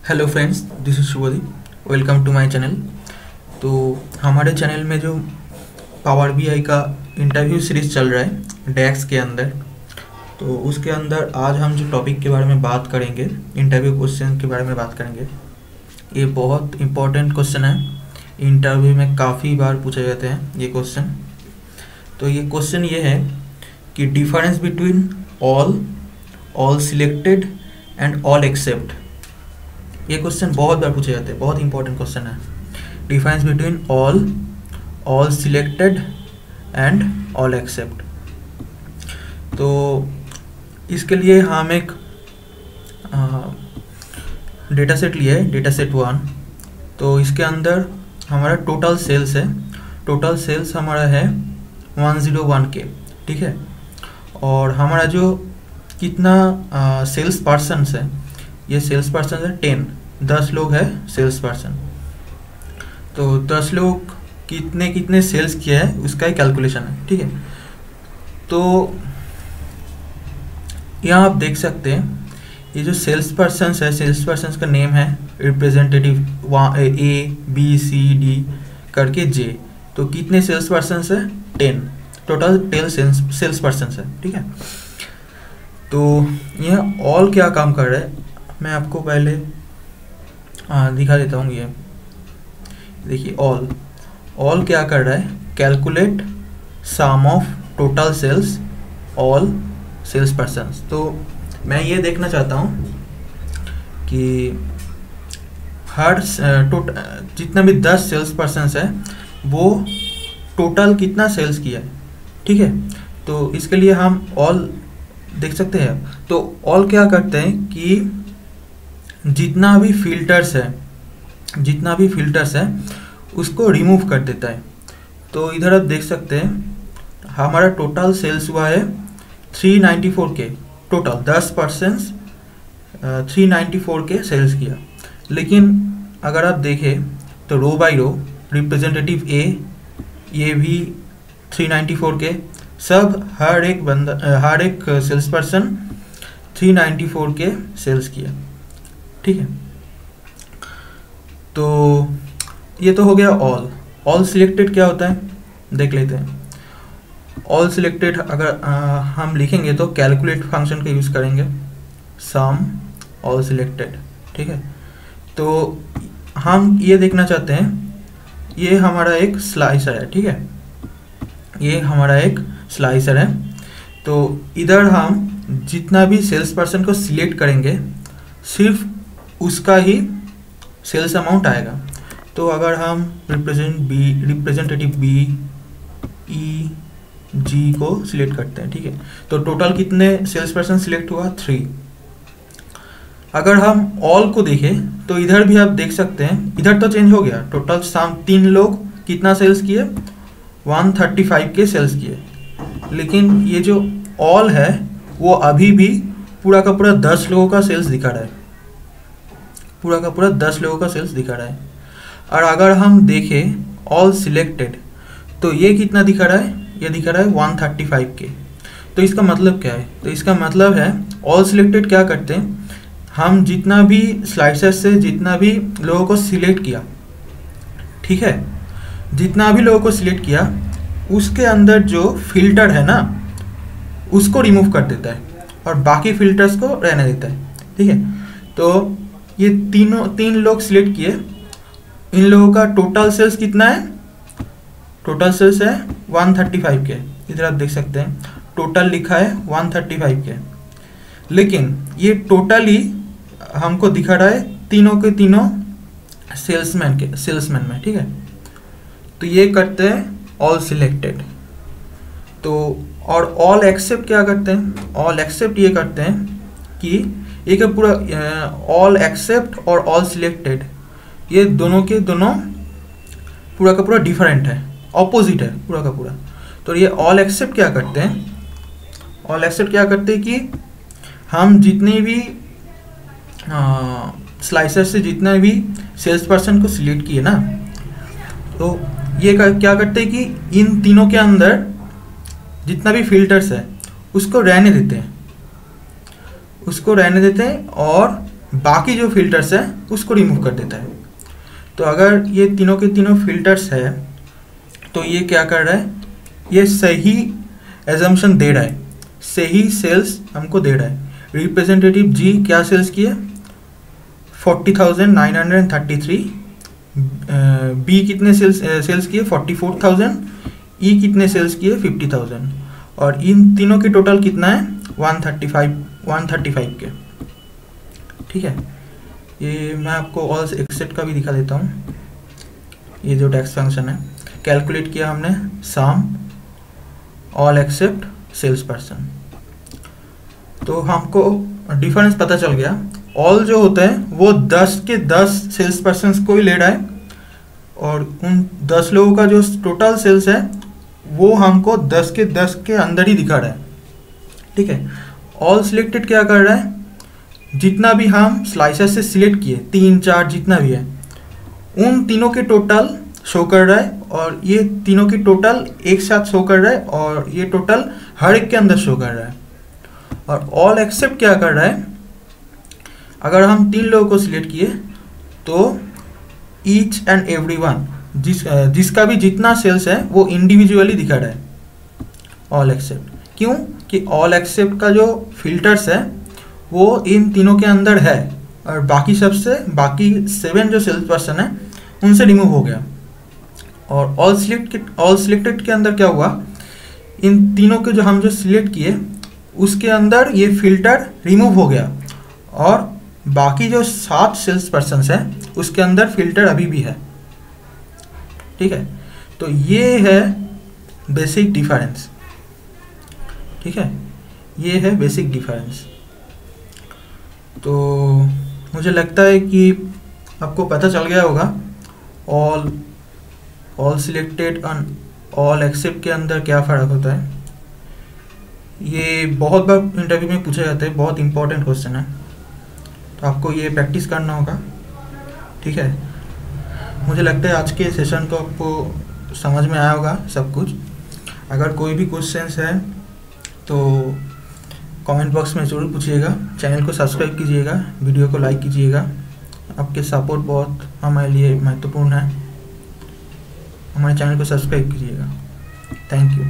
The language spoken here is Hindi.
Hello friends, this is Shubhdeep. Welcome to my channel. तो हमारे चैनल में जो पावर बीआई का इंटरव्यू सीरीज चल रहा है डैक्स के अंदर, तो उसके अंदर आज हम जो टॉपिक के बारे में बात करेंगे, इंटरव्यू क्वेश्चन के बारे में बात करेंगे। ये बहुत इंपॉर्टेंट क्वेश्चन है, इंटरव्यू में काफ़ी बार पूछे जाते हैं ये क्वेश्चन। तो ये क्वेश्चन ये है कि difference between all selected and all except. ये क्वेश्चन बहुत बार पूछे जाते हैं, बहुत इंपॉर्टेंट क्वेश्चन है। Difference between all selected and all except. तो इसके लिए हम एक डेटा सेट लिए है, डेटा सेट 1। तो इसके अंदर हमारा टोटल सेल्स है, टोटल सेल्स हमारा है 101K, ठीक है। और हमारा जो कितना सेल्स पर्सन्स है, ये सेल्स पर्सन है 10 लोग है सेल्स पर्सन। तो 10 लोग कितने सेल्स किया है उसका ही कैलकुलेशन है, ठीक है। तो यहाँ आप देख सकते हैं ये जो सेल्स पर्सन्स है, सेल्स पर्सन्स का नेम है representative A B C D करके J। तो कितने सेल्स पर्सन्स है 10, टोटल 10 सेल्स पर्सन्स है, ठीक है। तो यह ऑल क्या काम कर रहा है मैं आपको पहले दिखा देता हूँ। ये देखिए ऑल क्या कर रहा है, calculate sum of total sales all sales persons. तो मैं ये देखना चाहता हूँ कि हर जितना भी 10 सेल्स पर्सन्स है वो टोटल कितना सेल्स किया है, ठीक है। तो इसके लिए हम ऑल देख सकते हैं। तो ऑल क्या करते हैं कि जितना भी फिल्टर्स है उसको रिमूव कर देता है। तो इधर आप देख सकते हैं हमारा टोटल सेल्स हुआ है 394K, टोटल 10% 394K सेल्स किया। लेकिन अगर आप देखें तो रो बाय रो रिप्रेजेंटेटिव A ये भी 394K, सब हर एक सेल्स पर्सन 394K सेल्स किया, ठीक है। तो ये तो हो गया ऑल सिलेक्टेड क्या होता है देख लेते हैं। ऑल सिलेक्टेड अगर हम लिखेंगे तो कैलकुलेट फंक्शन का यूज़ करेंगे, सम ऑल सिलेक्टेड, ठीक है। तो हम ये देखना चाहते हैं, ये हमारा एक स्लाइसर है, ठीक है, ये हमारा एक स्लाइसर है। तो इधर हम जितना भी सेल्स पर्सन को सिलेक्ट करेंगे सिर्फ उसका ही सेल्स अमाउंट आएगा। तो अगर हम रिप्रेजेंटेटिव BEG को सिलेक्ट करते हैं, ठीक है, तो टोटल कितने सेल्स पर्सन सिलेक्ट हुआ 3। अगर हम ऑल को देखें तो इधर भी आप देख सकते हैं, इधर तो चेंज हो गया, टोटल 3 लोग कितना सेल्स किए 135K सेल्स किए। लेकिन ये जो ऑल है वो अभी भी पूरा का पूरा 10 लोगों का सेल्स दिखा रहा है, पूरा का पूरा 10 लोगों का सेल्स दिखा रहा है। और अगर हम देखें ऑल सिलेक्टेड तो ये कितना दिखा रहा है, ये दिखा रहा है 135K। तो इसका मतलब क्या है, तो इसका मतलब है ऑल सिलेक्टेड क्या करते हैं, हम जितना भी स्लाइसर्स से जितना भी लोगों को सिलेक्ट किया, ठीक है, जितना भी लोगों को सिलेक्ट किया उसके अंदर जो फिल्टर है ना उसको रिमूव कर देता है और बाकी फिल्टर्स को रहने देता है, ठीक है। तो ये 3 लोग सिलेक्ट किए, इन लोगों का टोटल सेल्स कितना है, टोटल सेल्स है 135K। इधर आप देख सकते हैं टोटल लिखा है 135K। लेकिन ये टोटली हमको दिखा रहा है तीनों के तीनों सेल्समैन में, ठीक है। तो ये करते हैं ऑल सिलेक्टेड। तो और ऑल एक्सेप्ट क्या करते हैं, ऑल एक्सेप्ट ये करते हैं कि एक पूरा ऑल एक्सेप्ट और ऑल सिलेक्टेड ये दोनों के दोनों पूरा का पूरा डिफरेंट है, ऑपोजिट है पूरा का पूरा। तो ये ऑल एक्सेप्ट क्या करते हैं, ऑल एक्सेप्ट क्या करते हैं कि हम जितने भी स्लाइसर से जितना भी सेल्स पर्सन को सिलेक्ट किए ना, तो ये क्या करते हैं कि इन तीनों के अंदर जितना भी फिल्टर्स है उसको रहने देते हैं, और बाकी जो फिल्टर्स है उसको रिमूव कर देता है। तो अगर ये तीनों के तीनों फिल्टर्स है तो ये क्या कर रहा है, ये सही एजम्पशन दे रहा है, सही सेल्स हमको दे रहा है। रिप्रेजेंटेटिव जी क्या सेल्स किए 40,933, बी कितने सेल्स किए 44,000, ई कितने सेल्स किए 50,000, और इन तीनों की टोटल कितना है 135 के। ठीक है, ये मैं आपको ऑल एक्सेप्ट का भी दिखा देता हूँ। ये जो टैक्स फंक्शन है कैलकुलेट किया हमने sum all except sales person, तो हमको डिफरेंस पता चल गया। ऑल जो होता है वो 10 के 10 सेल्स पर्सन को ही ले रहा है, और उन 10 लोगों का जो टोटल सेल्स है वो हमको 10 के 10 के अंदर ही दिखा रहा है। ठीक है, ऑल सिलेक्टेड क्या कर रहा है, जितना भी हम स्लाइसर से सिलेक्ट किए 3 4 जितना भी है उन तीनों के टोटल शो कर रहा है, और ये तीनों की टोटल एक साथ शो कर रहा है, और ये टोटल हर एक के अंदर शो कर रहा है। और ऑल एक्सेप्ट क्या कर रहा है, अगर हम 3 लोगों को सिलेक्ट किए तो ईच एंड एवरी वन जिसका भी जितना सेल्स है वो इंडिविजुअली दिखा रहा है ऑल एक्सेप्ट। क्यों कि ऑल एक्सेप्ट का जो फिल्टर्स है वो इन तीनों के अंदर है, और बाकी सबसे बाकी 7 जो सेल्स पर्सन है उनसे रिमूव हो गया। और ऑल सिलेक्टेड के अंदर क्या हुआ, इन तीनों के जो हम जो सिलेक्ट किए उसके अंदर ये फिल्टर रिमूव हो गया, और बाकी जो 7 सेल्स पर्सन है उसके अंदर फिल्टर अभी भी है। ठीक है, तो ये है बेसिक डिफरेंस। ठीक है, ये है बेसिक डिफरेंस। तो मुझे लगता है कि आपको पता चल गया होगा ऑल सिलेक्टेड और ऑल एक्सेप्ट के अंदर क्या फ़र्क होता है। ये बहुत बार इंटरव्यू में पूछा जाता है, बहुत इंपॉर्टेंट क्वेश्चन है, तो आपको ये प्रैक्टिस करना होगा। ठीक है, मुझे लगता है आज के सेशन को आपको समझ में आया होगा सब कुछ। अगर कोई भी क्वेश्चंस है तो कमेंट बॉक्स में ज़रूर पूछिएगा। चैनल को सब्सक्राइब कीजिएगा, वीडियो को लाइक कीजिएगा। आपके सपोर्ट बहुत हमारे लिए महत्वपूर्ण है। हमारे चैनल को सब्सक्राइब कीजिएगा। Thank you.